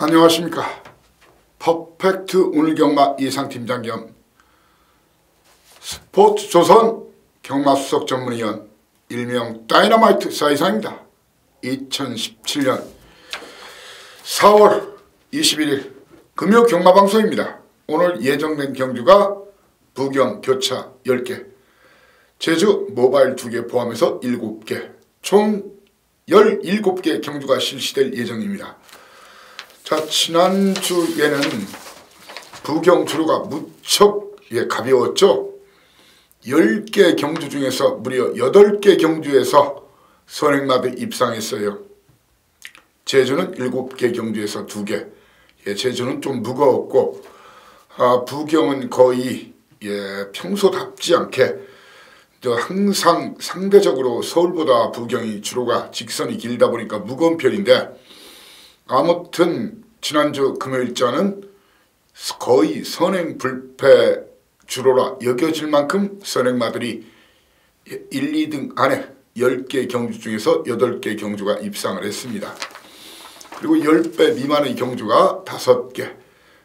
안녕하십니까. 퍼펙트 오늘 경마 예상팀장 겸 스포츠조선 경마수석 전문위원 일명 다이너마이트 사이상입니다. 2017년 4월 21일 금요 경마방송입니다. 오늘 예정된 경주가 부경 교차 10개, 제주 모바일 2개 포함해서 7개, 총 17개 경주가 실시될 예정입니다. 자, 지난주에는 부경 주로가 무척 가벼웠죠. 10개 경주 중에서 무려 8개 경주에서 선행마들 입상했어요. 제주는 7개 경주에서 2개. 제주는 좀 무거웠고, 부경은 거의 평소답지 않게 항상 상대적으로 서울보다 부경이 주로가 직선이 길다 보니까 무거운 편인데, 아무튼 지난주 금요일자는 거의 선행 불패 주로라 여겨질 만큼 선행마들이 1, 2등 안에 10개 경주 중에서 8개 경주가 입상을 했습니다. 그리고 10배 미만의 경주가 5개,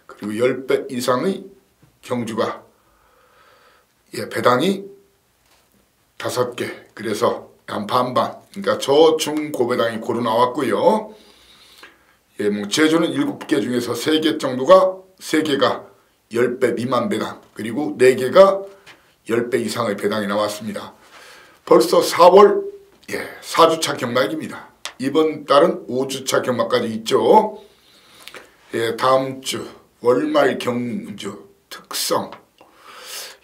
그리고 10배 이상의 경주가 배당이 5개, 그래서 반반, 그러니까 저중고배당이 고루 나왔고요. 제주는 7개 중에서 3개 정도가 3개가 10배 미만 배당, 그리고 4개가 10배 이상의 배당이 나왔습니다. 벌써 4월 4주차 경마일입니다. 이번 달은 5주차 경마까지 있죠. 다음 주 월말 경주 특성,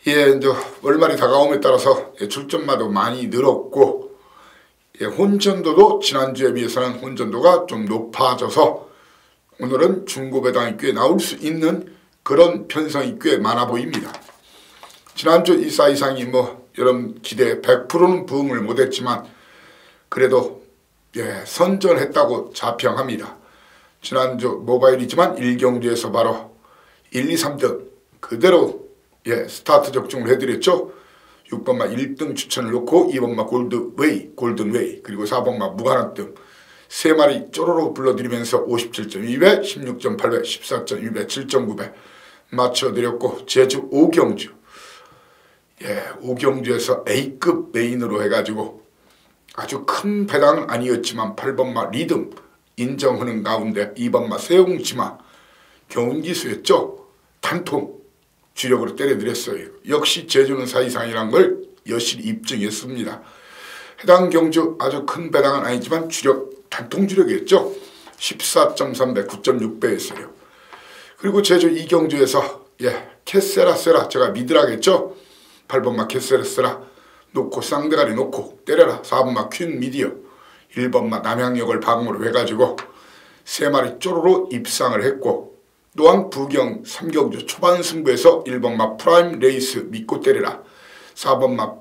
이제 월말이 다가옴에 따라서 출전마도 많이 늘었고, 혼전도도 지난주에 비해서는 혼전도가 좀 높아져서 오늘은 중고배당이 꽤 나올 수 있는 그런 편성이 꽤 많아 보입니다. 지난주 이사 이상이 여러분 기대 100%는 부응을 못했지만 그래도 선전했다고 자평합니다. 지난주 모바일이지만 1경주에서 바로 1, 2, 3등 그대로 스타트 적중을 해드렸죠. 6번마 1등 추천을 놓고 2번마 골든웨이, 그리고 4번마 무관학등 3마리 쪼로로 불러드리면서 57.2배, 16.8배, 14.2배, 7.9배 맞춰드렸고, 제주 5경주 5경주에서 A급 메인으로 해가지고 아주 큰 배당은 아니었지만 8번마 리듬 인정하는 가운데 2번마 세웅치마 경운기수였죠. 단통 주력으로 때려드렸어요. 역시 제주는 사이상이란 걸 여실히 입증했습니다. 해당 경주 아주 큰 배당은 아니지만 주력 단통 주력이었죠. 14.3배, 9.6배였어요. 그리고 제주 2경주에서 캐세라세라 제가 미드라겠죠. 8번마 캐세라세라 놓고 쌍대가리 놓고 때려라. 4번마 퀸 미디어, 1번마 남양역을 방어로 해가지고 3마리 쪼로로 입상을 했고, 또한 부경 3경주 초반 승부에서 1번마 프라임 레이스 믿고 때려라, 4번마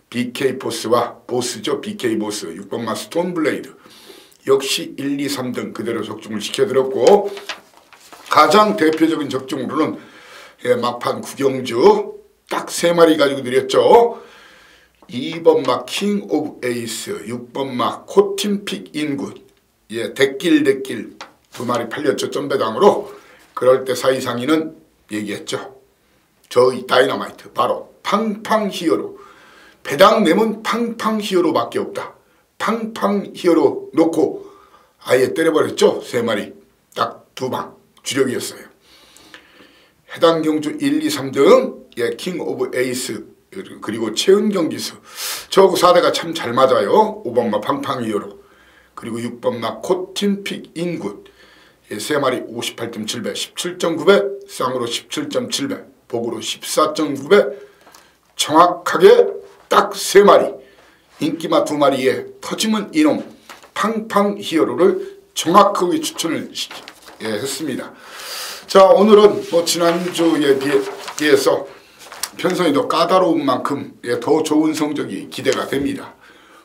BK 보스와 보스죠. BK 보스, 6번마 스톤 블레이드 역시 1, 2, 3등 그대로 적중을 시켜드렸고, 가장 대표적인 적중으로는 막판 9경주 딱 3마리 가지고 드렸죠. 2번마 킹 오브 에이스, 6번마 코틴픽 인굿, 대낄 2마리 팔렸죠. 점배당으로. 그럴 때 사이상이는 얘기했죠. 저희 다이너마이트 바로 팡팡 히어로, 배당 내면 팡팡 히어로밖에 없다. 팡팡 히어로 놓고 아예 때려버렸죠. 3마리 딱 2방 주력이었어요. 해당 경주 1, 2, 3등 킹 오브 에이스, 그리고 최은경 기수 저하고 4대가 참 잘 맞아요. 5번마 팡팡 히어로, 그리고 6번마 코틴픽 인굿 3마리 58.7배, 17.9배, 쌍으로 17.7배, 복으로 14.9배, 정확하게 딱 3마리 인기마 2마리에 터지면 이놈 팡팡 히어로를 정확하게 추천을 했습니다. 자, 오늘은 지난주에 비해서 편성이 더 까다로운 만큼 더 좋은 성적이 기대가 됩니다.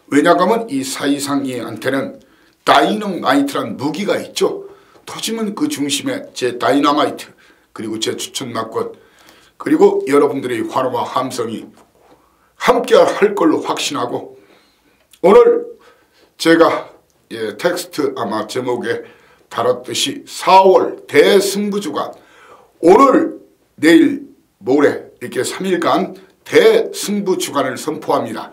왜냐하면 이 사이상이한테는 다이너마이트란 무기가 있죠. 터지면 그 중심에 제 다이너마이트, 그리고 제 추천 낙권, 그리고 여러분들의 환호와 함성이 함께 할 걸로 확신하고, 오늘 제가 텍스트 아마 제목에 다뤘듯이 4월 대승부주간 오늘 내일 모레 이렇게 3일간 대승부주간을 선포합니다.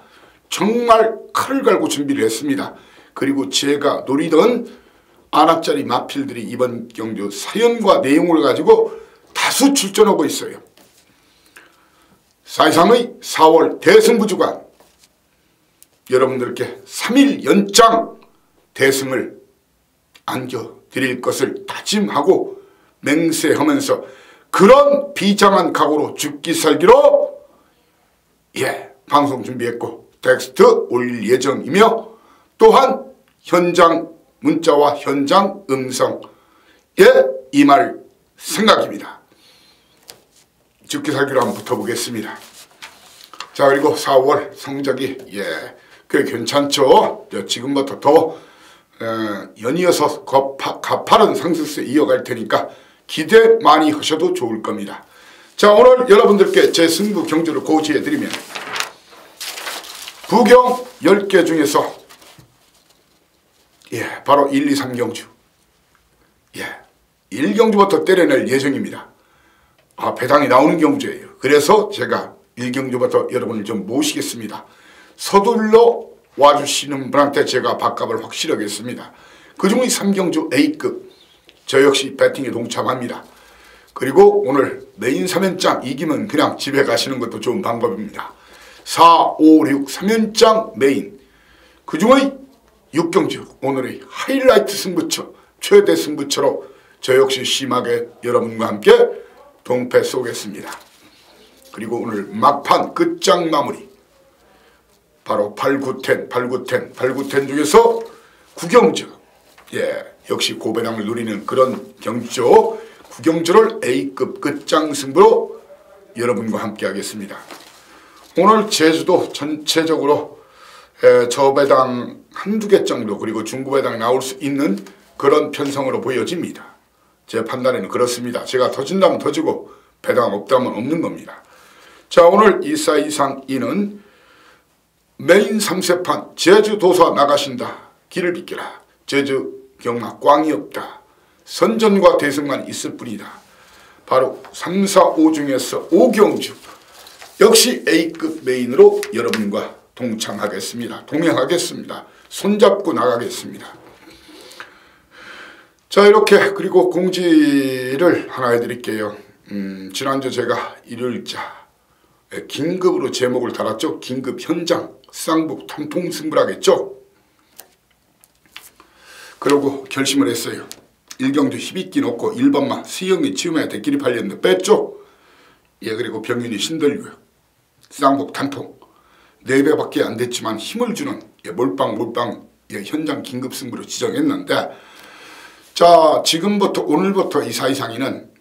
정말 칼을 갈고 준비를 했습니다. 그리고 제가 노리던 안압짜리 마필들이 이번 경주 사연과 내용을 가지고 다수 출전하고 있어요. 사이상의 4월 대승부주간 여러분들께 3일 연장 대승을 안겨드릴 것을 다짐하고 맹세하면서 그런 비장한 각오로 죽기 살기로 방송 준비했고 텍스트 올릴 예정이며 또한 현장 문자와 현장 음성에 임할 생각입니다. 죽기 살기로 한번 붙어보겠습니다. 자, 그리고 4월 성적이 꽤 괜찮죠. 지금부터 더 연이어서 가파른 상승세 이어갈 테니까 기대 많이 하셔도 좋을 겁니다. 자, 오늘 여러분들께 제 승부 경주를 고지해드리면 부경 10개 중에서 바로 1, 2, 3경주 1경주부터 때려낼 예정입니다. 배당이 나오는 경주예요. 그래서 제가 1경주부터 여러분을 좀 모시겠습니다. 서둘러 와주시는 분한테 제가 밥값을 확실하겠습니다. 그중에 3경주 A급 저 역시 배팅에 동참합니다. 그리고 오늘 메인 3연장 이기면 그냥 집에 가시는 것도 좋은 방법입니다. 4, 5, 6 3연장 메인 그중의 6경주 오늘의 하이라이트 승부처 최대 승부처로 저 역시 심하게 여러분과 함께 동패 쏘겠습니다. 그리고 오늘 막판 끝장 마무리 바로 8, 9, 10, 8, 9, 10, 8, 9, 10 중에서 9경주 역시 고배당을 누리는 그런 경주죠. 9경주를 A급 끝장 승부로 여러분과 함께 하겠습니다. 오늘 제주도 전체적으로 저배당 한두 개 정도 그리고 중고배당 나올 수 있는 그런 편성으로 보여집니다. 제 판단에는 그렇습니다. 제가 터진다면 터지고 배당 없다면 없는 겁니다. 자, 오늘 2사 이상 2는 메인 3세판 제주도사 나가신다. 길을 비켜라. 제주 경마 꽝이 없다. 선전과 대승만 있을 뿐이다. 바로 3, 4, 5 중에서 5경주 역시 A급 메인으로 여러분과 동참하겠습니다. 동행하겠습니다. 손잡고 나가겠습니다. 자, 이렇게 그리고 공지를 하나 해드릴게요. 지난주 제가 일요일자 긴급으로 제목을 달았죠. 긴급 현장 쌍북 탄풍 승부라겠죠. 그러고 결심을 했어요. 1경주 희비끼 놓고 1번만 수영이 치우면 대끼리 팔렸는데 뺐죠. 그리고 병윤이 신들고요. 쌍북 탄풍 4배밖에 안 됐지만 힘을 주는 몰빵 현장 긴급 승부로 지정했는데 자, 지금부터 오늘부터 2사 이상이는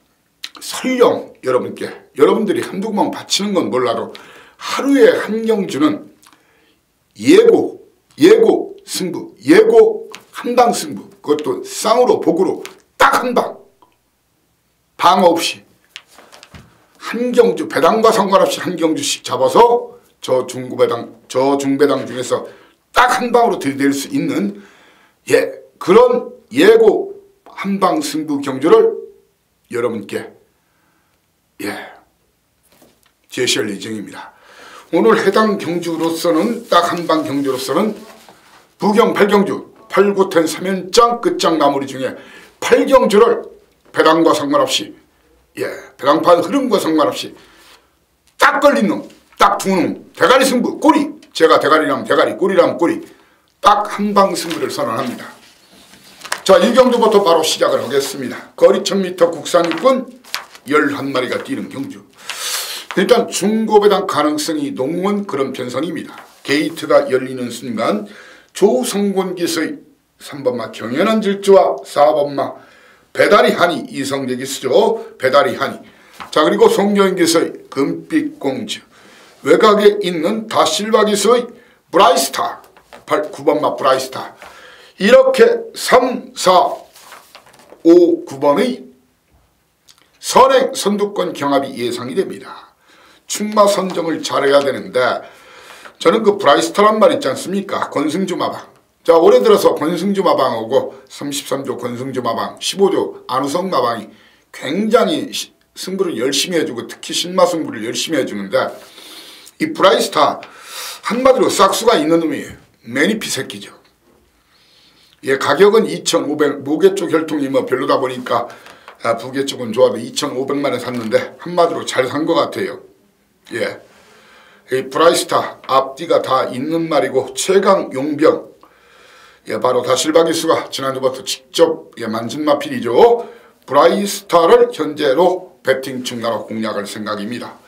설령 여러분들이 한두 번 바치는 건 몰라도 하루에 한 경주는 예고 승부 예고 한방 승부 그것도 쌍으로 복으로 딱 한 방 없이 한 경주 배당과 상관없이 한 경주씩 잡아서 저 중배당 중에서 딱 한 방으로 들이댈 수 있는 그런 예고 한방 승부 경주를 여러분께 제시할 예정입니다. 오늘 해당 경주로서는 딱 한방 경주로서는 부경 8경주 8, 9, 10 3연장 끝장 마무리 중에 8경주를 배당과 상관없이 배당판 흐름과 상관없이 딱 걸린 놈 딱 두 놈 대가리 승부 꼬리 제가 대가리라면 대가리 꼬리라면 꼬리 딱 한방 승부를 선언합니다. 자, 1경주부터 바로 시작을 하겠습니다. 거리 1000m 국산 육군 11마리가 뛰는 경주. 일단 중고배당 가능성이 높은 그런 편성입니다. 게이트가 열리는 순간 조성곤기서의 3번마 경연한 질주와 4번마 배다리 한이 이성재 기수죠. 배다리 한이. 자, 그리고 송경기서의 금빛공주 외곽에 있는 다실바 기수의 브라이스타 9번마 브라이스타. 이렇게 3, 4, 5, 9번의 선행 선두권 경합이 예상이 됩니다. 충마 선정을 잘해야 되는데 저는 그 브라이스타란 말 있지 않습니까? 권승주 마방 자, 올해 들어서 권승주 마방하고 33조 권승주 마방, 15조 안우성 마방이 굉장히 승부를 열심히 해주고 특히 신마 승부를 열심히 해주는데 이 브라이스타 한마디로 싹수가 있는 놈이에요. 매니피 새끼죠. 예, 가격은 2,500, 모계 쪽 혈통이 뭐 별로다 보니까 부계 쪽은 좋아도 2,500만원 샀는데 한마디로 잘 산 것 같아요. 예, 이 브라이스타 앞뒤가 다 있는 말이고 최강 용병, 예, 바로 다실바기수가 지난주부터 직접 만진 마필이죠. 브라이스타를 현재로 배팅 충나로 공략할 생각입니다.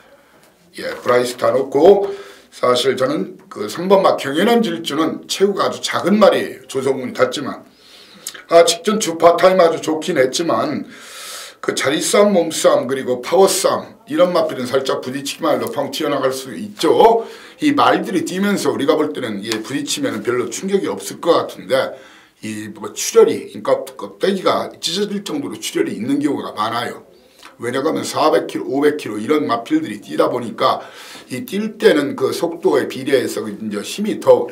예, 브라이스타 놓고 사실 저는 그 3번마 경연한 질주는 체구가 아주 작은 말이에요. 조성문이 탔지만 직전 주파타임 아주 좋긴 했지만 그 자리싸움, 몸싸움 그리고 파워싸움 이런 마필은 살짝 부딪히기만 해도 펑 튀어나갈 수 있죠. 이 말들이 뛰면서 우리가 볼 때는 부딪히면 별로 충격이 없을 것 같은데 이 뭐 출혈이 그러니까 껍데기가 찢어질 정도로 출혈이 있는 경우가 많아요. 왜냐하면 400km, 500km 이런 마필들이 뛰다 보니까 이 뛸 때는 그 속도에 비례해서 이제 힘이 더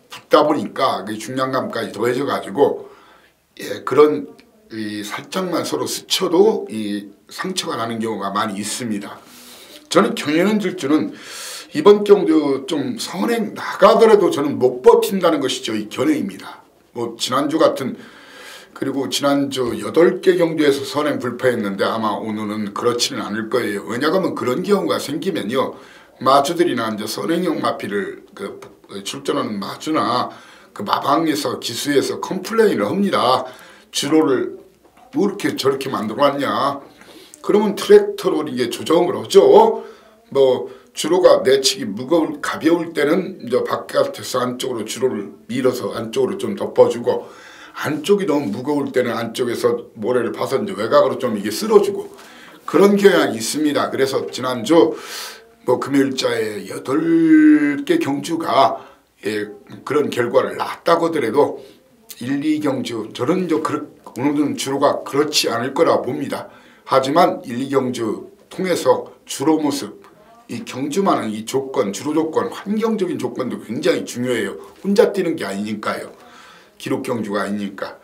붙다 보니까 그 중량감까지 더해져 가지고 그런 살짝만 서로 스쳐도 이 상처가 나는 경우가 많이 있습니다. 저는 경연한 질주는 이번 경주 좀 선행 나가더라도 저는 못 버틴다는 것이죠. 이 견해입니다. 뭐 지난주 같은 그리고 지난주 8개 경주에서 선행 불패했는데 아마 오늘은 그렇지는 않을 거예요. 왜냐하면 그런 경우가 생기면요. 마주들이나 이제 선행형 마필을 출전하는 마주나 그 마방에서 기수에서 컴플레인을 합니다. 주로를 뭐 이렇게 저렇게 만들어놨냐. 그러면 트랙터로 이게 조정을 하죠. 뭐 주로가 내치기 가벼울 때는 이제 바깥에서 안쪽으로 주로를 밀어서 안쪽으로 좀 덮어주고 안쪽이 너무 무거울 때는 안쪽에서 모래를 파서 이제 외곽으로 좀 이게 쓸어주고 그런 경향이 있습니다. 그래서 지난주 뭐 금요일자에 8개 경주가 그런 결과를 낳았다고 하더라도 1, 2경주 저는 오늘은 주로가 그렇지 않을 거라 봅니다. 하지만 1, 2경주 통해서 주로 모습 이 경주만은 이 조건, 주로 조건, 환경적인 조건도 굉장히 중요해요. 혼자 뛰는 게 아니니까요. 기록 경주가 아니니까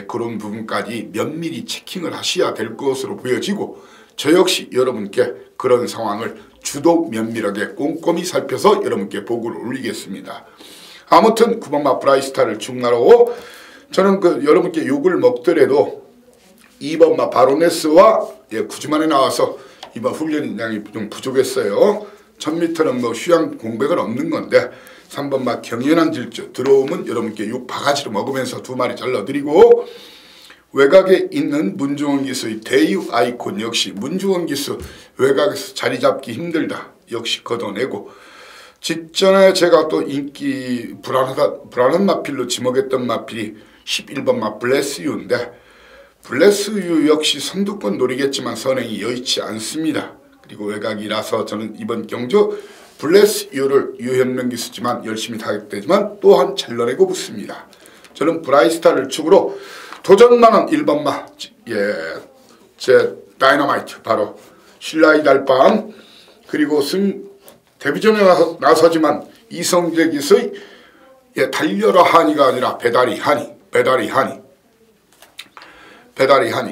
그런 부분까지 면밀히 체킹을 하셔야 될 것으로 보여지고 저 역시 여러분께 그런 상황을 주도 면밀하게 꼼꼼히 살펴서 여러분께 보고를 올리겠습니다. 아무튼 9번마 브라이스타를 충나로 저는 여러분께 욕을 먹더라도 2번마 바로네스와 9주만에 나와서 이번 훈련량이 좀 부족했어요. 1000m는 뭐 휴양 공백은 없는 건데 3번마 경연한 질주 들어오면 여러분께 육 바가지로 먹으면서 2마리 잘라드리고 외곽에 있는 문중원 기수의 대유 아이콘 역시 문중원 기수 외곽에서 자리 잡기 힘들다 역시 걷어내고 직전에 제가 또 인기 불안한 마필로 지목했던 마필이 11번마 블레스유인데 블레스유 역시 선두권 노리겠지만 선행이 여의치 않습니다. 그리고 외곽이라서 저는 이번 경주 블레스유를 유현명 기수지만 열심히 타격되지만 또한 잘라내고 붙습니다. 저는 브라이스타를 축으로 도전만은 1번마 제 다이너마이트 바로 신라의 달밤 그리고 데뷔전에 나서지만 이성재 기수의 달려라 하니가 아니라 배다리 하니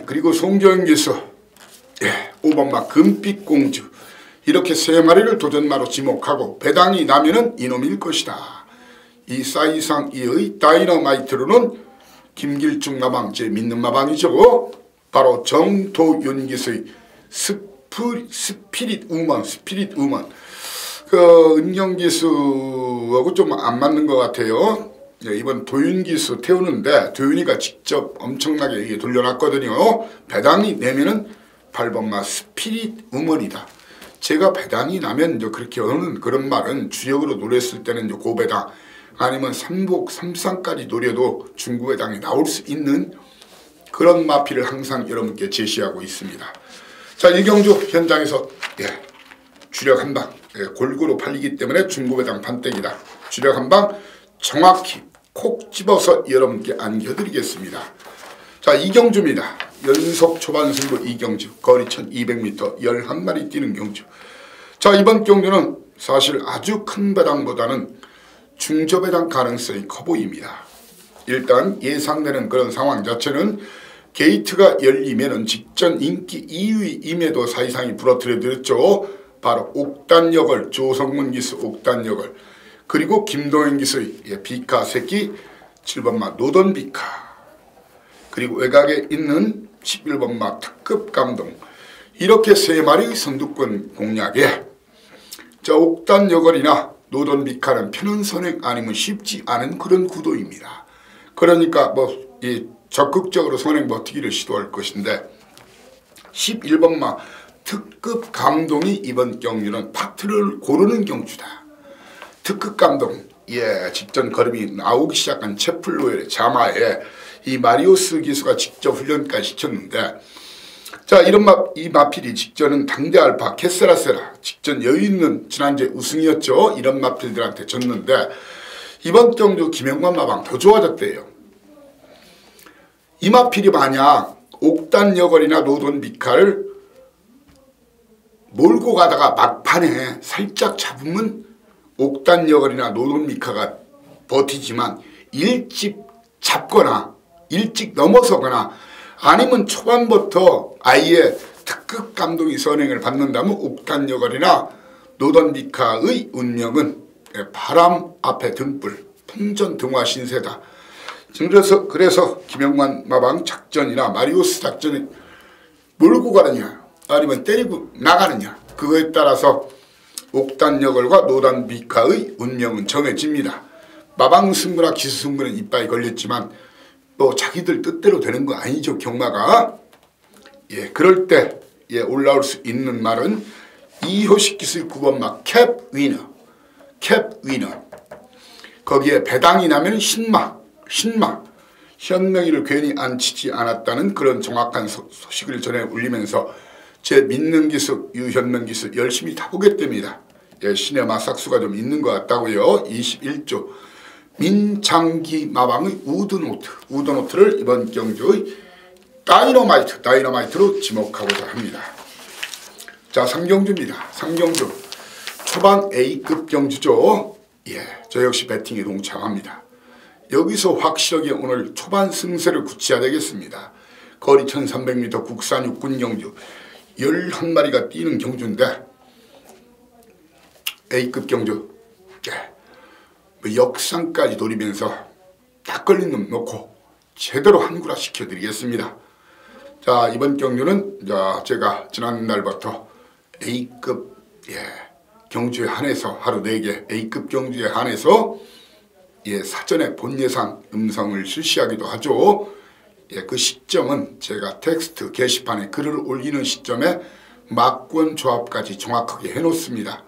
그리고 송정현 기수 5번마 금빛공주 이렇게 3마리를 도전마로 지목하고 배당이 나면은 이놈일 것이다. 이 사이상 이의 다이너마이트로는 김길중 마방 제 믿는 마방이죠. 바로 정도윤 기수의 스피릿 우먼 은경 기수하고 좀 안 맞는 것 같아요. 이번 도윤 기수 태우는데 도윤이가 직접 엄청나게 돌려놨거든요. 배당이 내면은 8번마 스피릿 우먼이다. 제가 배당이 나면 이제 그렇게 하는 그런 말은 주역으로 노렸을 때는 이제 고배당 아니면 3복 3상까지 노려도 중구배당이 나올 수 있는 그런 마필을 항상 여러분께 제시하고 있습니다. 자, 이경주 현장에서 주력 한방 골고루 팔리기 때문에 중구배당 판때기다. 주력 한방 정확히 콕 집어서 여러분께 안겨드리겠습니다. 자, 이경주입니다. 연속 초반 승부 이경주 거리 1200m 11마리 뛰는 경주. 자, 이번 경주는 사실 아주 큰 배당보다는 중저배당 가능성이 커 보입니다. 일단 예상되는 그런 상황 자체는 게이트가 열리면은 직전 인기 2위임에도 사이상이 부러뜨려드렸죠. 바로 옥단역을 조성문 기수 옥단역을 그리고 김동현 기수의 비카 새끼 7번마 노던비카 그리고 외곽에 있는 11번마 특급 감동 이렇게 3마리의 선두권 공략에 자 옥단역을이나 노던비카는 편한 선행 아니면 쉽지 않은 그런 구도입니다. 그러니까 이 적극적으로 선행 버티기를 시도할 것인데 11번마 특급 감동이 이번 경주는 파트를 고르는 경주다. 특급 감동 직전 걸음이 나오기 시작한 채플로엘의 자마에 이 마리오스 기수가 직접 훈련까지 시켰는데 자 이 마필이 직전은 당대 알파 캐세라세라 직전 여유있는 지난주에 우승이었죠. 이런 마필들한테 졌는데 이번 경주 김영관 마방 더 좋아졌대요. 이 마필이 만약 옥단여걸이나 노돈비카를 몰고 가다가 막판에 살짝 잡으면 옥단여걸이나 노돈비카가 버티지만 일찍 잡거나 일찍 넘어서거나 아니면 초반부터 아예 특급 감동이 선행을 받는다면 옥단여걸이나 노던비카의 운명은 바람 앞에 등불 풍전등화 신세다. 그래서 김영관 마방 작전이나 마리오스 작전이 몰고 가느냐 아니면 때리고 나가느냐 그거에 따라서 옥단여걸과 노단비카의 운명은 정해집니다. 마방 승부나 기수 승부는 이빨이 걸렸지만 자기들 뜻대로 되는 거 아니죠. 경마가 그럴 때 올라올 수 있는 말은 이효식 기수의 9번마 캡 위너 거기에 배당이 나면 신마 현명이를 괜히 안치지 않았다는 그런 정확한 소식을 전해 올리면서 제 믿는 기수 유현명 기수 열심히 타보겠답니다. 신의 마삭수가 좀 있는 것 같다고요. 21조 민창기 마방의 우드노트를 이번 경주의 다이너마이트로 지목하고자 합니다. 자 3경주입니다. 3경주 초반 A급 경주죠. 저 역시 배팅에 동참합니다. 여기서 확실하게 오늘 초반 승세를 굳혀야 되겠습니다. 거리 1300m 국산 육군 경주 11마리가 뛰는 경주인데 A급 경주 역상까지 노리면서 딱 걸린 놈 놓고 제대로 한구라 시켜드리겠습니다. 자 이번 경주는 제가 지난날부터 A급 경주에 한해서 하루 4개 A급 경주에 한해서 사전에 본 예상 음성을 실시하기도 하죠. 그 시점은 제가 텍스트 게시판에 글을 올리는 시점에 막권 조합까지 정확하게 해놓습니다.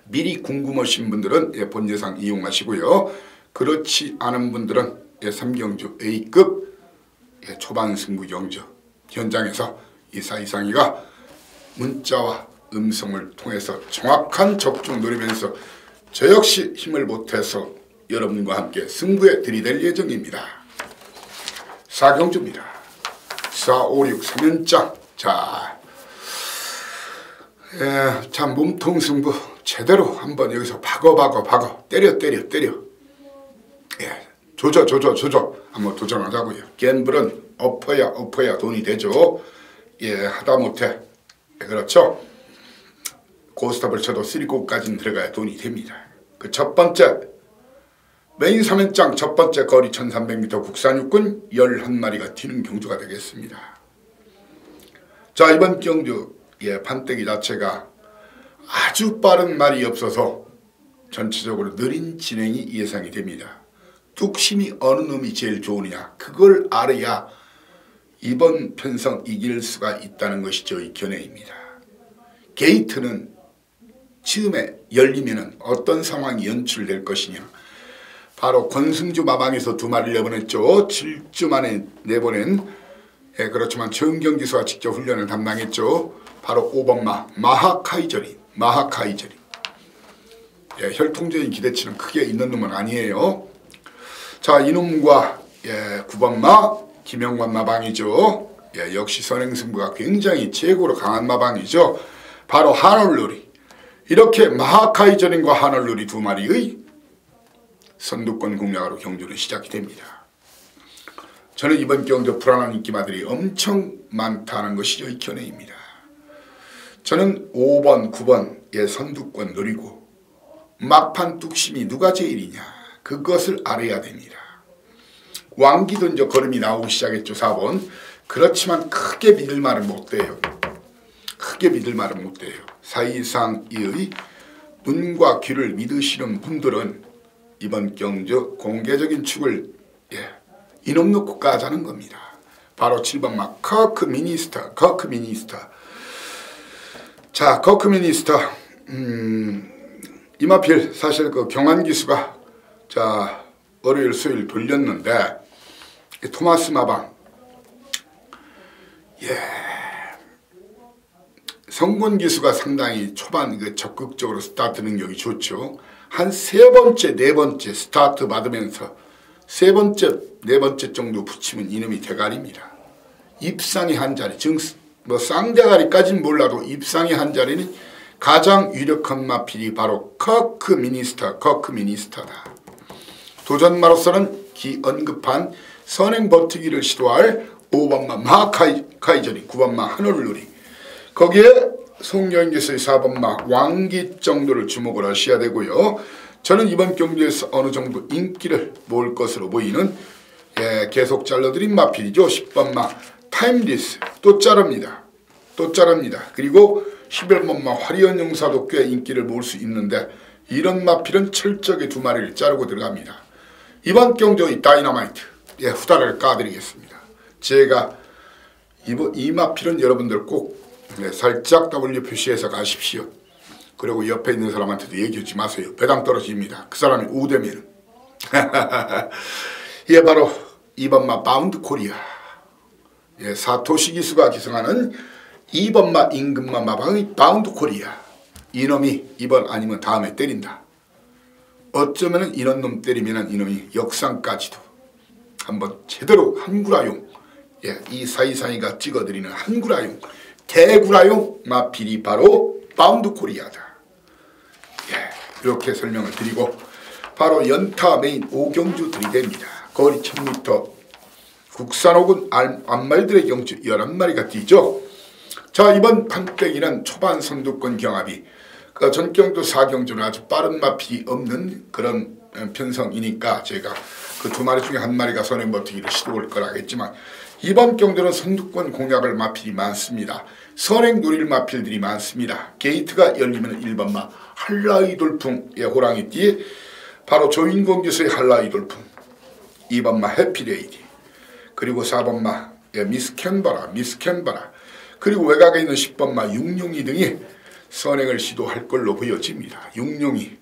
미리 궁금하신 분들은 본 예상 이용하시고요. 그렇지 않은 분들은 3경주 A급 초반 승부 경주 현장에서 이상이가 문자와 음성을 통해서 정확한 적중 노리면서 저 역시 힘을 보태서 여러분과 함께 승부에 들이댈 예정입니다. 4경주입니다. 4, 5, 6, 3연장. 자 몸통 승부 제대로 한번 여기서 박어 때려 조져 한번 도전하자고요. 갬블은 엎어야 돈이 되죠. 하다못해 그렇죠. 고스톱을 쳐도 3고까지는 들어가야 돈이 됩니다. 그 첫 번째 메인 3연장 첫 번째 거리 1300m 국산 육군 11마리가 튀는 경주가 되겠습니다. 자 이번 경주 판때기 자체가 아주 빠른 말이 없어서 전체적으로 느린 진행이 예상이 됩니다. 뚝심이 어느 놈이 제일 좋으냐 그걸 알아야 이번 편성 이길 수가 있다는 것이 저희 견해입니다. 게이트는 처음에 열리면 어떤 상황이 연출될 것이냐 바로 권승주 마방에서 2마리를 내보냈죠. 7주 만에 내보낸 그렇지만 정경기수가 직접 훈련을 담당했죠. 바로 5번마 마하카이저리 혈통적인 기대치는 크게 있는 놈은 아니에요. 자 이놈과 9번마 김영관 마방이죠. 역시 선행승부가 굉장히 최고로 강한 마방이죠. 바로 한올누리 이렇게 마하카이저린과 한올누리 2마리의 선두권 공략으로 경주는 시작이 됩니다. 저는 이번 경주 불안한 인기마들이 엄청 많다는 것이 저의 견해입니다. 저는 5번, 9번의 선두권 노리고 막판 뚝심이 누가 제일이냐 그것을 알아야 됩니다. 왕기도 이제 걸음이 나오기 시작했죠. 4번. 그렇지만 크게 믿을 말은 못돼요. 크게 믿을 말은 못돼요. 사이상이의 눈과 귀를 믿으시는 분들은 이번 경주 공개적인 축을 이놈 놓고 까자는 겁니다. 바로 7번 막 커크미니스터. 자, 커크미니스터. 이마필 사실 그 경환기수가 자 월요일 수요일 돌렸는데 토마스 마방 성곤기수가 상당히 초반 그 적극적으로 스타트 능력이 좋죠. 한 세 번째, 네 번째 스타트 받으면서 세 번째, 네 번째 정도 붙이면 이놈이 대가리입니다. 입상이 한 자리, 뭐 쌍대가리까지는 몰라도 입상이 한 자리는 가장 유력한 마필이 바로 커크미니스터다. 도전마로서는 언급한 선행 버티기를 시도할 5번마 마카이저리, 9번마 하늘누리, 거기에 송영기수의 4번마 왕기 정도를 주목을 하셔야 되고요. 저는 이번 경주에서 어느 정도 인기를 모을 것으로 보이는 계속 잘라드린 마필이죠. 10번마 타임리스 또 자릅니다. 그리고 11번마 화려한 용사도 꽤 인기를 모을 수 있는데 이런 마필은 철저하게 두 마리를 자르고 들어갑니다. 이번 경주의 다이너마이트 후다를 까드리겠습니다. 제가 이 마필은 여러분들 꼭 살짝 W 표시해서 가십시오. 그리고 옆에 있는 사람한테도 얘기하지 마세요. 배당 떨어집니다. 그 사람이 우대면. 바로 2번마 바운드 코리아. 사토시 기수가 기승하는 2번마 임금마 마방의 바운드 코리아. 이놈이 이번 아니면 다음에 때린다. 어쩌면 이런 놈 때리면 이놈이 역상까지도 한번 제대로 한구라용, 이 사이사이가 찍어드리는 한구라용, 대구라용 마필이 바로 바운드 코리아다. 이렇게 설명을 드리고 바로 연타 메인 오경주 들이댑니다. 거리 1000m 국산 혹은 암말들의 경주 11마리가 뛰죠. 자, 이번 판때기는 초반 선두권 경합이 전경주 4경주는 아주 빠른 마필이 없는 그런 편성이니까 제가 그 두 마리 중에 한 마리가 선행 버티기를 시도할 거라겠지만 이번 경주는 선두권 공략을 마필이 많습니다. 선행 노릴 마필들이 많습니다. 게이트가 열리면 1번마 한라의 돌풍의 호랑이띠, 바로 조인공 기수의 한라의 돌풍, 2번마 해피레이디, 그리고 4번마 미스 캔버라, 그리고 외곽에 있는 10번마 육룡이 등이 선행을 시도할 걸로 보여집니다. 육룡이.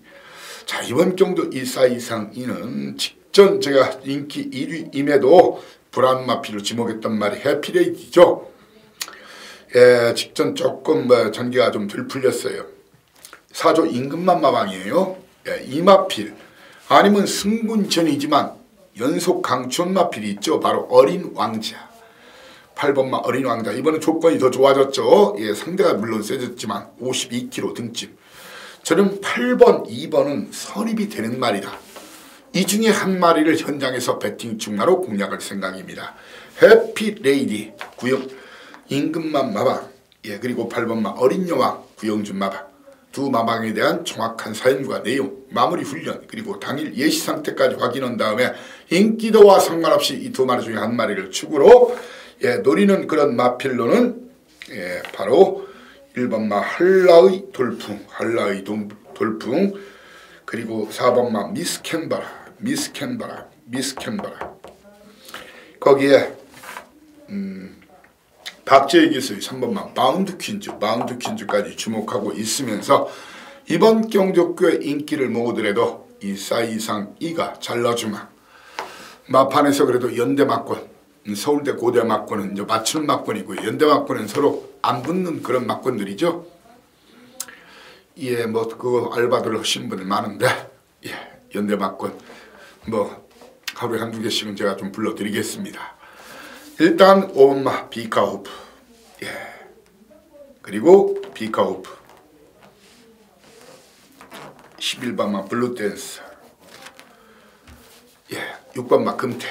자, 이번 경주 1사 이상 이는 직전 제가 인기 1위임에도 불안마필을 지목했던 말이 해피레이디죠. 직전 조금 전개가 좀 덜 풀렸어요. 4조 임금만 마방이에요. 이마필 아니면 승군전이지만 연속 강촌 마필이 있죠. 바로 어린 왕자. 8번마 어린 왕자. 이번엔 조건이 더 좋아졌죠. 상대가 물론 세졌지만 52kg 등짐. 저는 8번, 2번은 선입이 되는 말이다. 이 중에 한 마리를 현장에서 배팅 중나로 공략할 생각입니다. 해피레이디 구영 임금만 마방, 그리고 8번마 어린 여왕 구영준 마방. 두 마방에 대한 정확한 사연과 내용, 마무리 훈련, 그리고 당일 예시 상태까지 확인한 다음에 인기도와 상관없이 이 두 마리 중에 한 마리를 축으로 노리는 그런 마필로는 바로 1번마 한라의 돌풍, 그리고 4번마 미스 캔버라. 거기에 박재희 기수의 3번마 바운드 퀸즈까지 주목하고 있으면서 이번 경주 꽤 인기를 모으더라도 이 사이상 이가 잘라주마. 마판에서 그래도 연대 막권, 서울대 고대 막권은 이제 맞추는 막권이고 연대 막권은 서로 안 붙는 그런 막권들이죠. 뭐 그 알바들 하시는 분들 많은데 연대 막권 뭐 하루에 한두 개씩은 제가 좀 불러드리겠습니다. 일단 5번마 비카호프, 그리고 비카호프, 11번마 블루댄스, 6번마 금태.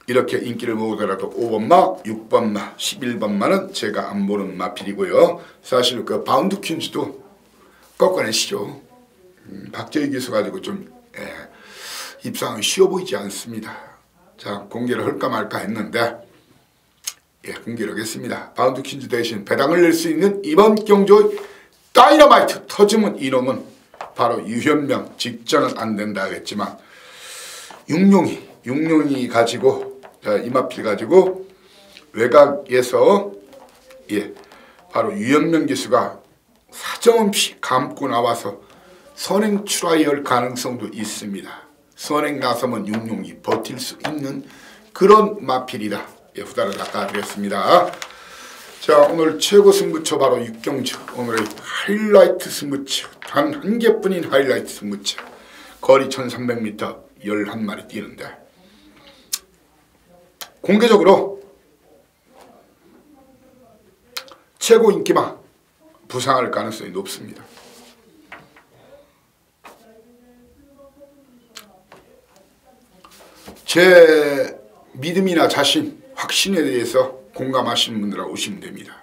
이렇게 인기를 모으더라도 5번마, 6번마, 11번마는 제가 안 보는 마필이고요. 사실 그 바운드 퀸즈도 꺾어내시죠. 박재희 기수 가지고 좀 입상은 쉬워 보이지 않습니다. 자, 공개를 할까 말까 했는데 공개를 하겠습니다. 바운드 퀸즈 대신 배당을 낼 수 있는 이번 경주의 다이너마이트 터지면 이놈은 바로 유현명. 직전은 안 된다 하겠지만 육룡이 가지고 이 마필 가지고 외곽에서 바로 유현명 기수가 사정없이 감고 나와서 선행 출하할 가능성도 있습니다. 선행 나서면 육룡이 버틸 수 있는 그런 마필이다. 후다를 닦아드렸습니다. 자, 오늘 최고 승부처 바로 육경주. 오늘의 하이라이트 승부처. 단 한 개뿐인 하이라이트 승부처. 거리 1300m 11마리 뛰는데 공개적으로 최고 인기마 부상할 가능성이 높습니다. 제 믿음이나 자신, 확신에 대해서 공감하시는 분들하고 오시면 됩니다.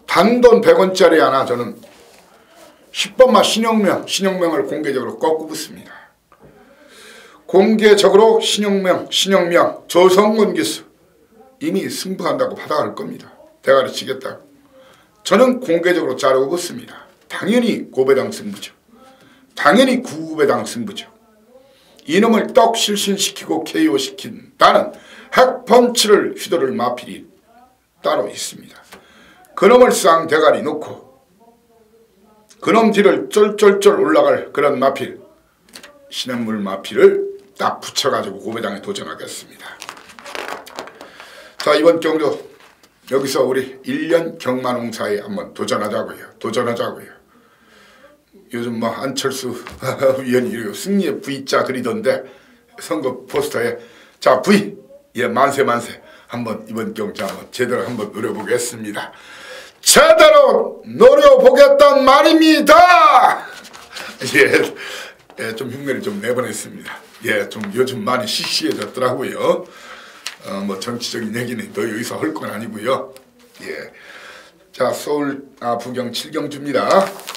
단돈 100원짜리 하나 저는 10번마 신영명을 공개적으로 꺾고 붙습니다. 공개적으로 신영명, 조성근 기수 이미 승부한다고 받아갈 겁니다. 대가리 치겠다. 저는 공개적으로 자르고 붙습니다. 당연히 고배당 승부죠. 당연히 구배당 승부죠. 이놈을 떡 실신시키고 KO시킨 나는 핵펀치를 휘두를 마필이 따로 있습니다. 그놈을 쌍 대가리 놓고 그놈 뒤를 쫄쫄쫄 올라갈 그런 마필, 시냇물 마필을 딱 붙여가지고 고배당에 도전하겠습니다. 자, 이번 경주 여기서 우리 1년 경마농사에 한번 도전하자고요. 요즘 뭐 안철수 위원이 승리의 V자 그리던데 선거 포스터에 자 V 만세 한번 이번 경주 한번 제대로 한번 노려보겠습니다. 제대로 노려보겠단 말입니다. 좀 흉내를 좀 내보냈습니다. 좀 요즘 많이 시시해졌더라고요. 뭐 정치적인 얘기는 더 여기서 할 건 아니고요. 자, 서울 부경 7경주입니다.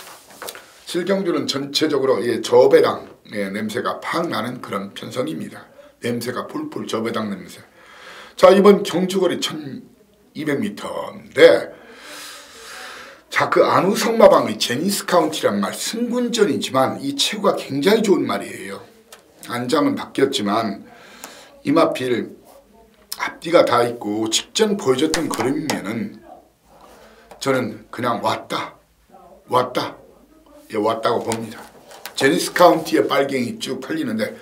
7경주는 전체적으로 저배당 냄새가 팍 나는 그런 편성입니다. 냄새가 풀풀 저배당 냄새. 자, 이번 경주거리 1200m인데 자, 그 안우 성마방의 제니스 카운티란 말 승군전이지만 이 체구가 굉장히 좋은 말이에요. 안장은 바뀌었지만 이마필 앞뒤가 다 있고 직전 보여줬던 걸음이면은 저는 그냥 왔다고 봅니다. 제니스 카운티의 빨갱이 쭉 팔리는데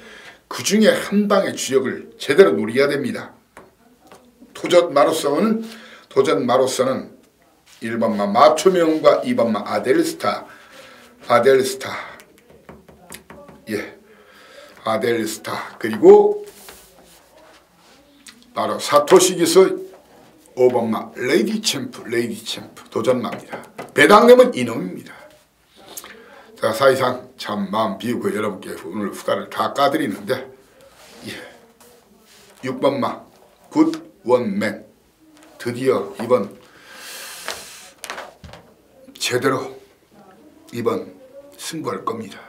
그 중에 한 방의 주역을 제대로 노려야 됩니다. 도전 마로서는 1번마 마초명과 2번마 아델스타 그리고 바로 사토시 기수 5번마 레이디 챔프 도전마입니다. 배당내면 이놈입니다. 자, 사실상 참 마음 비우고 여러분께 오늘 후다를 다 까드리는데 6번마 굿원맨 드디어 이번 제대로 이번 승부할 겁니다.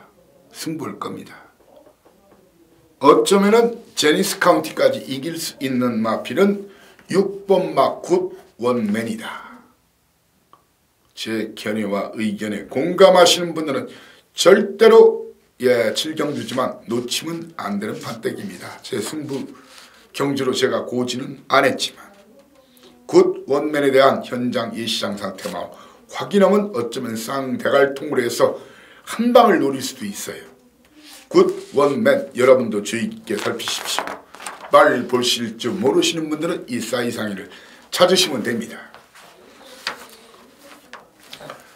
어쩌면은 제니스 카운티까지 이길 수 있는 마필은 6번마 굿원맨이다. 제 견해와 의견에 공감하시는 분들은 절대로 7경주지만 놓치면 안 되는 판때기입니다. 제 승부 경주로 제가 고지는 안 했지만 굿원맨에 대한 현장 예시장 상태만 확인하면 어쩌면 쌍대갈통으로 해서 한 방을 노릴 수도 있어요. 굿원맨 여러분도 주의 깊게 살피십시오. 말 보실 줄 모르시는 분들은 이 사이상의를 찾으시면 됩니다.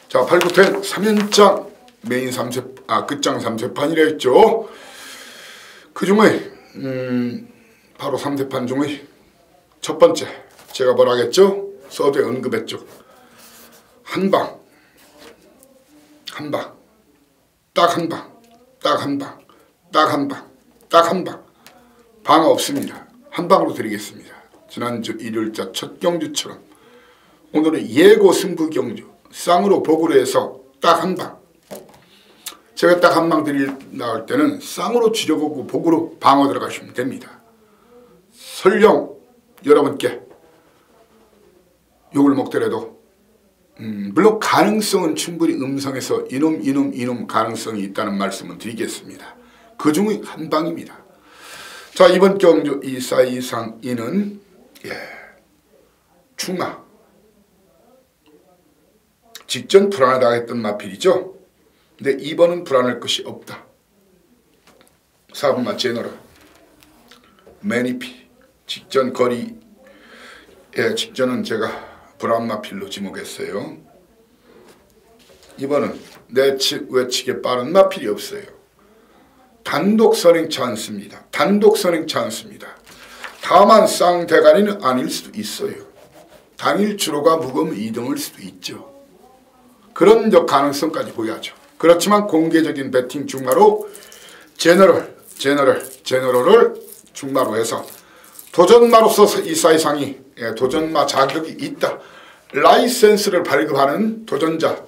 자, 8구텐 3연장 메인 3세 끝장 3세판이라 했죠. 그 중에 바로 3세판 중에 첫 번째 제가 뭐라 하겠죠? 서두에 언급했죠. 한방 딱 한 방 딱 한 방. 방 없습니다. 한 방으로 드리겠습니다. 지난주 일요일자 첫 경주처럼 오늘은 예고 승부 경주 쌍으로 복으로 해서 딱 한 방. 제가 딱 한 방 나올 때는 쌍으로 주력하고 복으로 방어 들어가시면 됩니다. 설령 여러분께 욕을 먹더라도 물론 가능성은 충분히 음성에서 이놈 가능성이 있다는 말씀을 드리겠습니다. 그 중에 한 방입니다. 자, 이번 경주 2423이는 충마 직전 불안하다 했던 마필이죠. 근데 2번은 불안할 것이 없다. 4번마 제너럴 매니피 직전 거리 직전은 제가 불안 마필로 지목했어요. 이번은 외치게 빠른 마필이 없어요. 단독 선행치 않습니다. 단독 선행치 않습니다. 다만 쌍대가리는 아닐 수도 있어요. 당일 주로가 무거우면 2등일 수도 있죠. 그런 가능성까지 보여야죠. 그렇지만 공개적인 배팅 중마로 제너럴을 중마로 해서 도전마로서 2423이 도전마 자격이 있다. 라이센스를 발급하는 도전자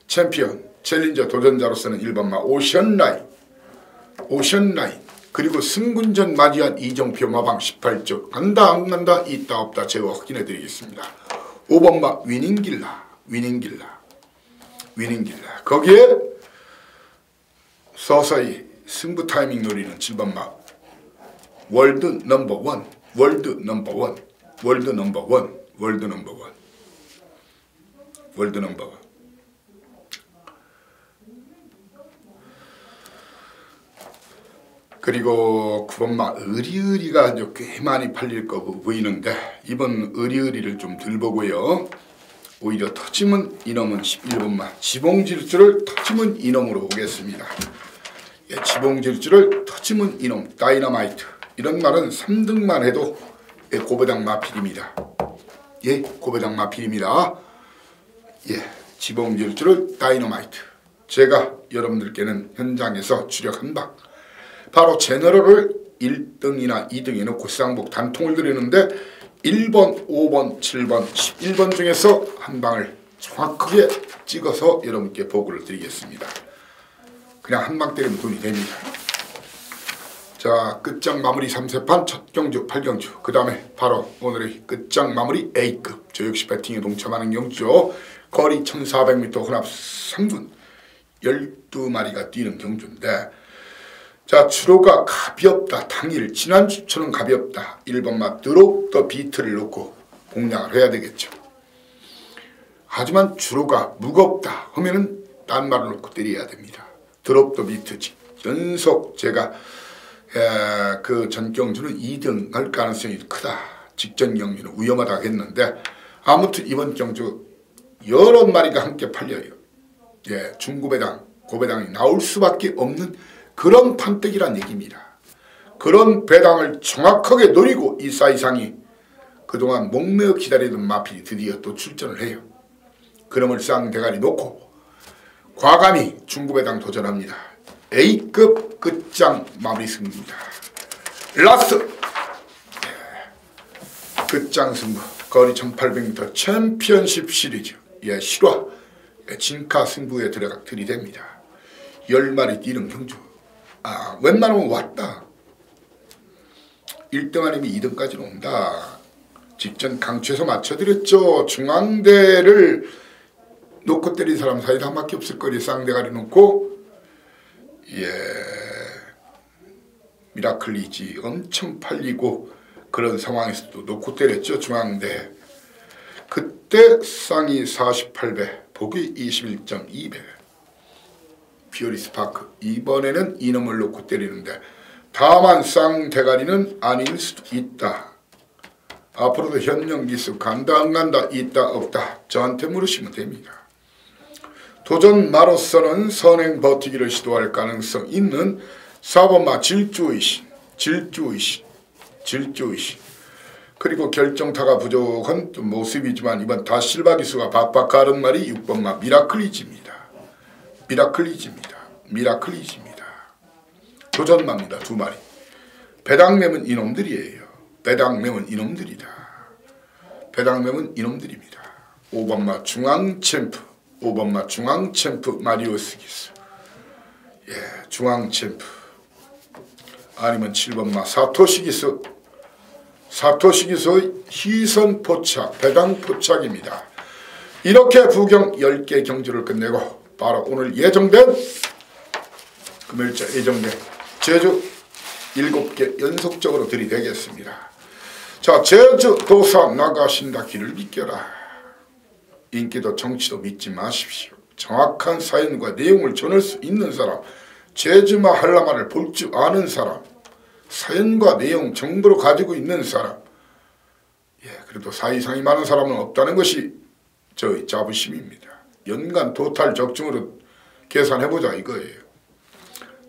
챔피언 챌린저 도전자로서는 1번마 오션라인 그리고 승군전 맞이한 이정표 마방 18조 간다 안 간다 있다 없다 제가 확인해 드리겠습니다. 5번마 위닝길라 거기에 서서히 승부 타이밍 노리는 7번마 월드 넘버원 그리고 9번마 의리가 꽤 많이 팔릴 거 보이는데 이번 의리를 좀 덜 보고요. 오히려 터지면 이놈은 11번마 지봉질주를 터지면 이놈으로 보겠습니다. 지봉질주를 터지면 이놈 다이너마이트 이런 말은 3등만 해도 고배당 마필입니다. 고배당 마필입니다. 지봉질주를 다이너마이트 제가 여러분들께는 현장에서 주력한 방 바로 제너럴을 1등이나 2등에 놓고 쌍복 단통을 드리는데 1번, 5번, 7번, 11번 중에서 한 방을 정확하게 찍어서 여러분께 보고를 드리겠습니다. 그냥 한 방 때리면 돈이 됩니다. 자, 끝장 마무리 3세판 첫 경주 8경주 그 다음에 바로 오늘의 끝장 마무리 A급 저 역시 배팅에 동참하는 경주죠. 거리 1400m 혼합 3군 12마리가 뛰는 경주인데 자, 주로가 가볍다. 당일 지난주처럼 가볍다. 1번마 드롭 더 비트를 놓고 공략을 해야 되겠죠. 하지만 주로가 무겁다 하면은 딴 말을 놓고 때려야 됩니다. 드롭 더 비트 연속 제가 그 전경주는 2등 할 가능성이 크다. 직전 경주는 위험하다 했는데 아무튼 이번 경주 여러 마리가 함께 팔려요. 중고배당, 고배당이 나올 수밖에 없는 그런 판때기란 얘기입니다. 그런 배당을 정확하게 노리고 2423이 그동안 목매어 기다리던 마필이 드디어 또 출전을 해요. 그놈을 쌍대가리 놓고 과감히 중고배당 도전합니다. A급 끝장 마무리 승부입니다. 라스트 끝장 승부 거리 1800m 챔피언십 시리즈 실화 진카 승부에 들이댑니다. 10마리 뛰는 경주 웬만하면 왔다. 1등 아니면 2등까지는 온다. 직전 강추해서 맞춰드렸죠. 중앙대를 놓고 때린 사람 사이에 한밖에 없을 거리 쌍대가리 놓고 미라클리지 엄청 팔리고 그런 상황에서도 놓고 때렸죠. 중앙대 그때 쌍이 48배 복이 21.2배 피오리스 파크 이번에는 이놈을 놓고 때리는데 다만 쌍대가리는 아닐 수도 있다. 앞으로도 현명기수 간다 안 간다 있다 없다 저한테 물으시면 됩니다. 도전마로서는 선행 버티기를 시도할 가능성 있는 4번마 질주의식 그리고 결정타가 부족한 모습이지만 이번 다실바 기수가 박박 가른 말이 6번마 미라클리지입니다. 미라클이십니다. 도전마입니다. 2마리. 배당매면 이놈들이에요. 배당매면 이놈들이다. 배당매면 이놈들입니다. 5번마 중앙챔프, 5번마 중앙챔프 마리오스 기수. 예, 중앙챔프. 아니면 7번마 사토시 기수. 사토시 기수의 희선 포착, 배당 포착입니다. 이렇게 부경 10개 경주를 끝내고 바로 오늘 예정된 금요일자 예정된 제주 7개 연속적으로 들이대겠습니다. 자, 제주 도사 나가신다 길을 비켜라. 인기도 정치도 믿지 마십시오. 정확한 사연과 내용을 전할 수 있는 사람, 제주마 한라마를 볼 줄 아는 사람, 사연과 내용 정보를 가지고 있는 사람, 예, 그래도 사이상이 많은 사람은 없다는 것이 저희 자부심입니다. 연간 토탈 적중으로 계산해보자 이거예요.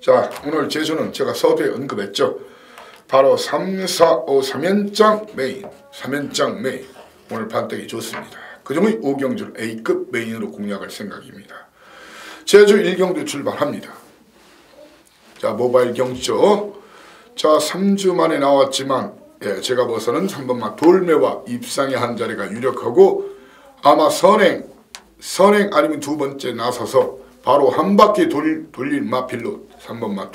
자, 오늘 제주는 제가 서두에 언급했죠. 바로 3, 4, 5, 3연장 메인, 3연장 메인. 오늘 판때기 좋습니다. 그중의 5경주를 A급 메인으로 공략할 생각입니다. 제주 1경주 출발합니다. 자, 모바일 경주죠. 자, 3주 만에 나왔지만 예, 제가 봐서는 3번마 돌매와 입상의 한 자리가 유력하고 아마 선행 아니면 2번째 나서서 바로 한 바퀴 돌릴 마필로 3번마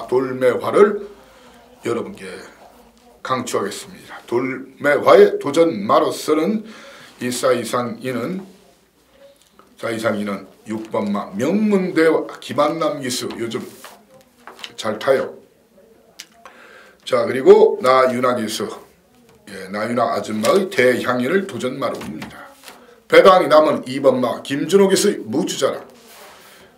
돌매화를 여러분께 강추하겠습니다. 돌매화의 도전마로서는 이 사이상인은 6번마 명문대와 김한남 기수 요즘 잘 타요. 자, 그리고 나윤아 기수, 예, 나윤아 아줌마의 대향인을 도전마로 옵니다. 배당이 남은 2번마 김준호 기수의 무주자랑,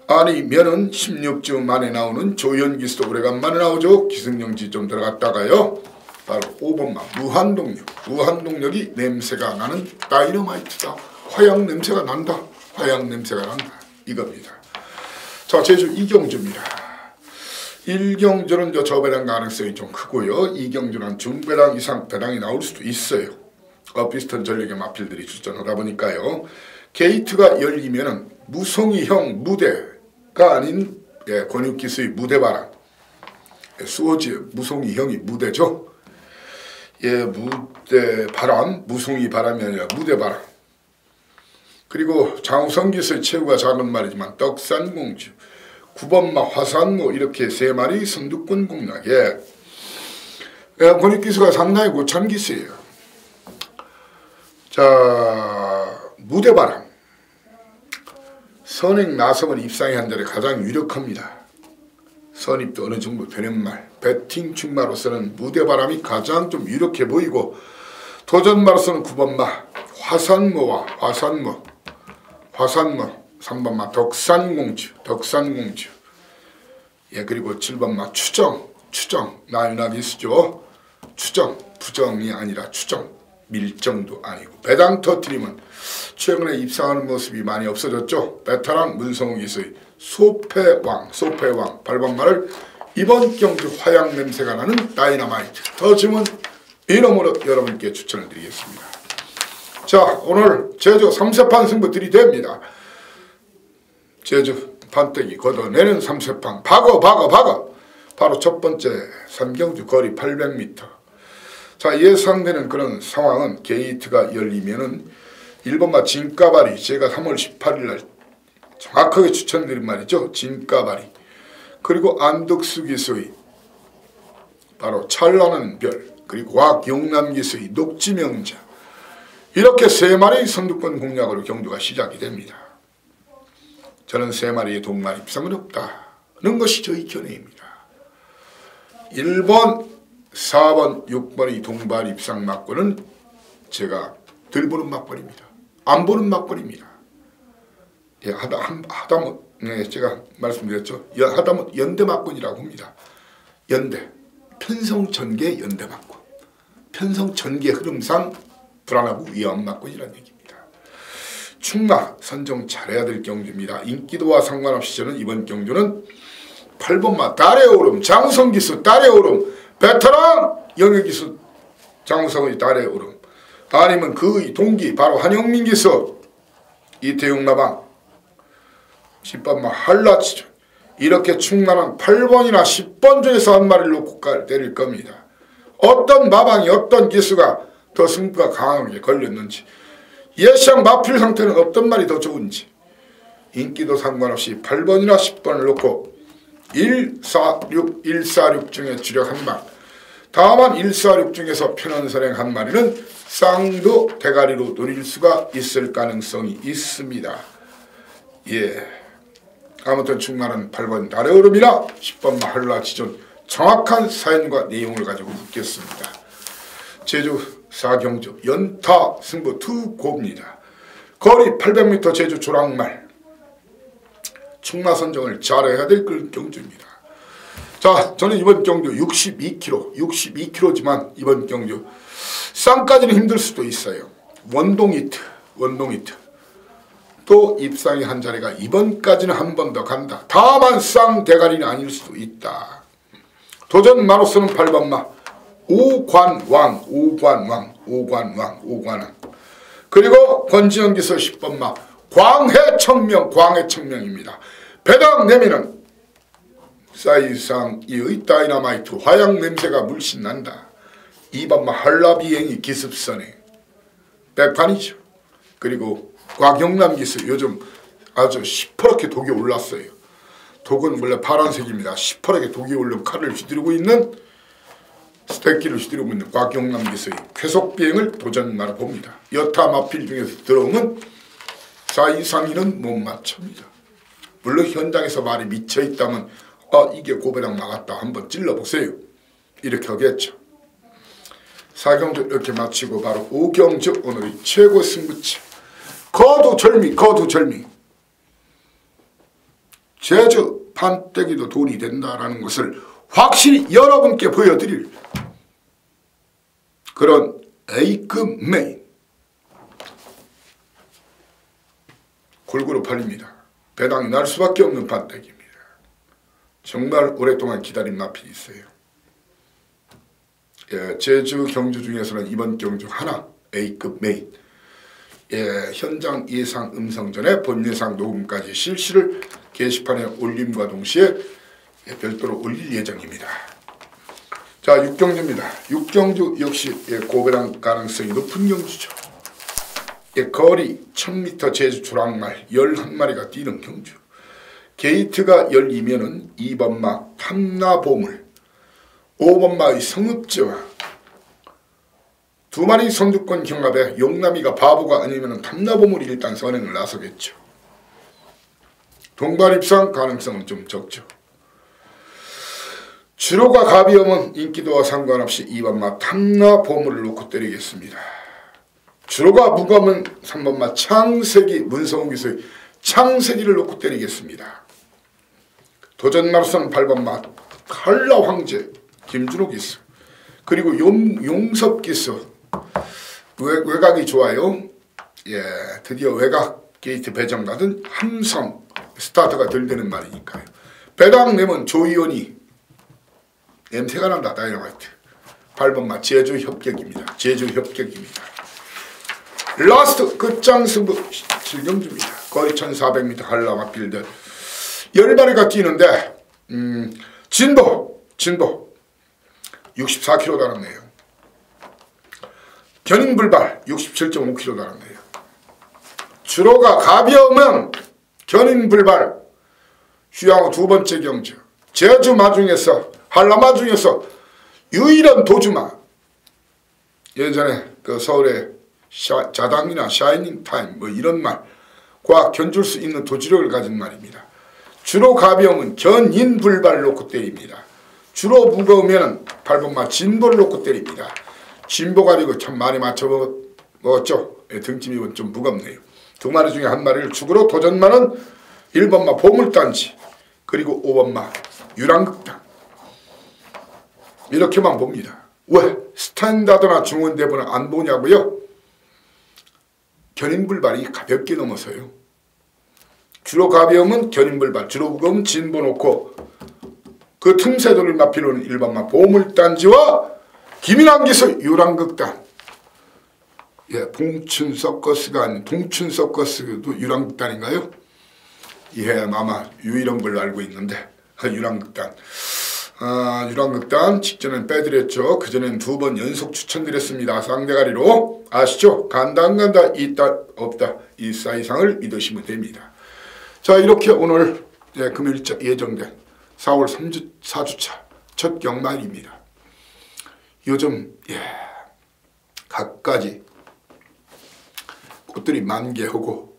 아니면은 16주 만에 나오는 조연 기수도 오래간만에 나오죠. 기승용지 좀 들어갔다가요. 바로 5번마 무한동력이 냄새가 나는 다이너마이트다. 화약 냄새가 난다. 화약 냄새가 난다. 이겁니다. 자, 제주 2경주입니다. 1경주는 저배당 가능성이 좀 크고요. 2경주는 중배당 이상 배당이 나올 수도 있어요. 비슷한 전력의 마필들이 출전하다 보니까요. 게이트가 열리면은 무송이형 무대가 아닌 예, 권육기수의 무대바람. 수호지 무송이형이 무대죠. 예, 무대바람, 무송이 바람이 아니라 무대바람. 그리고 장우성기수의 체구가 작은 말이지만 떡산공주, 9번마 화산모 이렇게 3마리 선두권 공략에 권익기수가 상당히 고참 기수예요. 자, 무대바람. 선행 나서면 입상의 한 자리 가장 유력합니다. 선입도 어느 정도 되는 말. 배팅 충마로서는 무대바람이 가장 좀 유력해 보이고 도전마로서는 9번마 화산모와 화산모 3번마 덕산공주. 예, 그리고 7번마 추정 나윤아 기수죠. 추정, 부정이 아니라 추정, 밀정도 아니고 배당 터트리면 최근에 입상하는 모습이 많이 없어졌죠. 베테랑 문성우 기수의 소패왕 8번마를 이번 경주 화약 냄새가 나는 다이너마이트 터지면 이놈으로 여러분께 추천을 드리겠습니다. 자, 오늘 제주 3세판 승부 들이댑니다. 제주 판때기 걷어내는 3세판 박어. 바로 첫 번째 3경주 거리 800m. 자, 예상되는 그런 상황은 게이트가 열리면은 1번마 진가바리, 제가 3월 18일날 정확하게 추천드린 말이죠. 진가바리. 그리고 안덕수 기수의 바로 찬란한 별, 그리고 곽용남 기수의 녹지명자. 이렇게 3마리 선두권 공략으로 경주가 시작이 됩니다. 저는 3마리의 동반 입상은 없다는 것이 저희 견해입니다. 1번, 4번, 6번의 동반 입상 막권은 제가 덜 보는 막권입니다. 안 보는 막권입니다. 예, 하다못, 네, 제가 말씀드렸죠. 하다못 연대 막권이라고 합니다. 연대, 편성전개 연대 막권. 편성전개 흐름상 불안하고 위험한 막권이라는 얘기입니다. 충마 선정 잘해야 될 경주입니다. 인기도와 상관없이 저는 이번 경주는 8번마 달의 오름 장성기수 달의 오름 베테랑 영예기수 장성의 달의 오름, 아니면 그의 동기 바로 한영민 기수 이태용 나방 10번마 한라치전 이렇게 충만한 8번이나 10번 중에서 한 마리를 놓고 때릴 겁니다. 어떤 마방이 어떤 기수가 더 승부가 강하게 걸렸는지, 예시양 마필 상태는 어떤 말이 더 좋은지, 인기도 상관없이 8번이나 10번을 놓고 146 중에 주력 한 방, 다만 146 중에서 편원선행 한 마리는 쌍도 대가리로 노릴 수가 있을 가능성이 있습니다. 예, 아무튼 충만한 8번 달의 얼음이나 10번 마할라지존 정확한 사연과 내용을 가지고 묻겠습니다. 제주 사경주 연타 승부 투고입니다. 거리 800m 제주 조랑말, 충마 선정을 잘해야 될 그런 경주입니다. 자, 저는 이번 경주 62kg지만 이번 경주 쌍까지는 힘들 수도 있어요. 원동 히트 또 입상이 한 자리가 이번까지는 한 번 더 간다. 다만 쌍 대가리는 아닐 수도 있다. 도전마로서는 8번마 오관왕 그리고 권지영 기수 10번마 광해청명입니다. 배당 내면은 사이상 이의 다이너마이트 화양 냄새가 물씬 난다. 2번마 한라비행이 기습선에 백판이죠. 그리고 곽영남 기수 요즘 아주 시퍼렇게 독이 올랐어요. 독은 원래 파란색입니다. 시퍼렇게 독이 올른 칼을 휘두르고 있는 스테키를 휘두르고 있는 곽영남 기수의 쾌속비행을 도전마로 봅니다. 여타 마필 중에서 들어오면 사이상이는 못 맞춥니다. 물론 현장에서 말이 미쳐있다면 이게 고배당 나갔다 한번 찔러보세요. 이렇게 하겠죠. 사경주 이렇게 마치고 바로 오경주 오늘의 최고 승부처 거두절미 제주 판때기도 돈이 된다라는 것을 확실히 여러분께 보여드릴 그런 A급 메인 골고루 팔립니다. 배당이 날 수밖에 없는 판때기입니다. 정말 오랫동안 기다린 마필이 있어요. 예, 제주 경주 중에서는 이번 경주 하나 A급 메인, 예, 현장 예상 음성 전에 본 예상 녹음까지 실시를 게시판에 올림과 동시에 별도로 올릴 예정입니다. 자, 육경주입니다. 육경주 역시 고배당 가능성이 높은 경주죠. 거리 1000m 제주 조랑말 11마리가 뛰는 경주. 게이트가 열리면은 2번마 탐나보물, 5번마의 성읍제와 2마리 선두권 경합에 용남이가 바보가 아니면 탐나보물이 일단 선행을 나서겠죠. 동반 입상 가능성은 좀 적죠. 주로가 가비염은 인기도와 상관없이 2번마 탐나보물을 놓고 때리겠습니다. 주로가 무검은 3번마 창세기 문성훈 기수의 창세기를 놓고 때리겠습니다. 도전마로서는 8번마 칼라 황제 김준호 기수, 그리고 용섭 기수 외곽이 좋아요. 예, 드디어 외곽 게이트 배정받은 함성 스타트가 덜 되는 말이니까요. 배당 내면 조이온이 냄새가 난다. 다이너마이트 8번마 제주 협격입니다. 라스트 끝장 승부 7경주입니다. 거의 1400m 한라마 필드 10마리가 뛰는데 진보 64kg 달았네요. 견인불발 67.5kg 달았네요. 주로가 가벼우면 견인불발 휴양후 두 번째 경주, 제주마 중에서 한라마 중에서 유일한 도주마. 예전에 그 서울에 자당이나 샤이닝 타임 뭐 이런 말과 견줄 수 있는 도주력을 가진 말입니다. 주로 가벼우면 견인불발 놓고 때립니다. 주로 무거우면 8번마 진보를 놓고 때립니다. 진보 가지고 참 많이 맞춰먹었죠. 등짐이 좀 무겁네요. 2마리 중에 한 마리를 죽으로 도전마는 1번마 보물단지, 그리고 5번마 유랑극단. 이렇게만 봅니다. 왜 스탠다드나 중원대본을 안 보냐고요? 견인불발이 가볍게 넘어서요. 주로 가벼우면 견인불발, 주로 무거우면 진보 놓고 그 틈새 돌을 마필로는 1번마 보물단지와 김인환 기수 유랑극단. 예, 봉춘 서커스가 아닌 동춘 서커스도 유랑극단인가요? 이해 아마 유일한 걸로 알고 있는데 유랑극단. 유랑극단 직전엔 빼드렸죠. 그전엔 2번 연속 추천드렸습니다. 쌍대가리로. 아시죠? 간다 안 간다 있다 없다 이 사이상을 믿으시면 됩니다. 자, 이렇게 오늘 금요일 예정된 4월 4주차 첫 경말입니다. 요즘 갖가지 꽃들이 만개하고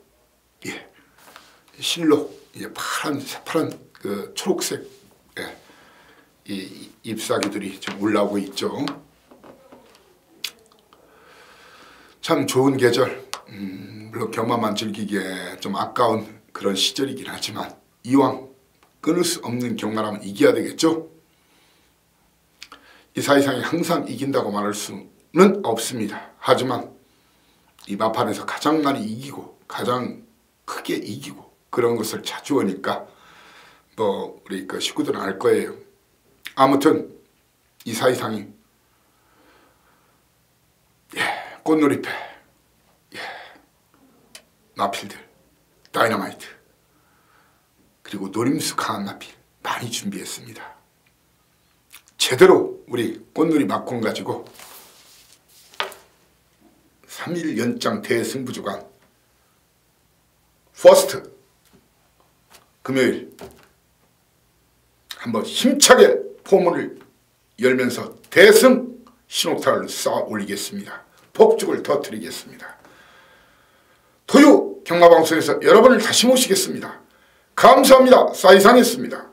실록 파란 새파란 그 초록색 이 잎사귀들이 좀 올라오고 있죠. 참 좋은 계절. 물론 경마만 즐기기에 좀 아까운 그런 시절이긴 하지만 이왕 끊을 수 없는 경마라면 이겨야 되겠죠. 이 사이상이 항상 이긴다고 말할 수는 없습니다. 하지만 이 마판에서 가장 많이 이기고 가장 크게 이기고 그런 것을 자주 하니까 뭐 우리 그 식구들은 알 거예요. 아무튼 이 사이상이 꽃놀이패 마필들 다이너마이트 그리고 노림수 강한 마필 많이 준비했습니다. 제대로 우리 꽃놀이 막공 가지고 3일 연장 대승부주간 퍼스트 금요일 한번 힘차게 포문을 열면서 대승 신호탄을 쌓아 올리겠습니다. 폭죽을 터뜨리겠습니다. 토요 경마방송에서 여러분을 다시 모시겠습니다. 감사합니다. 사이상이었습니다.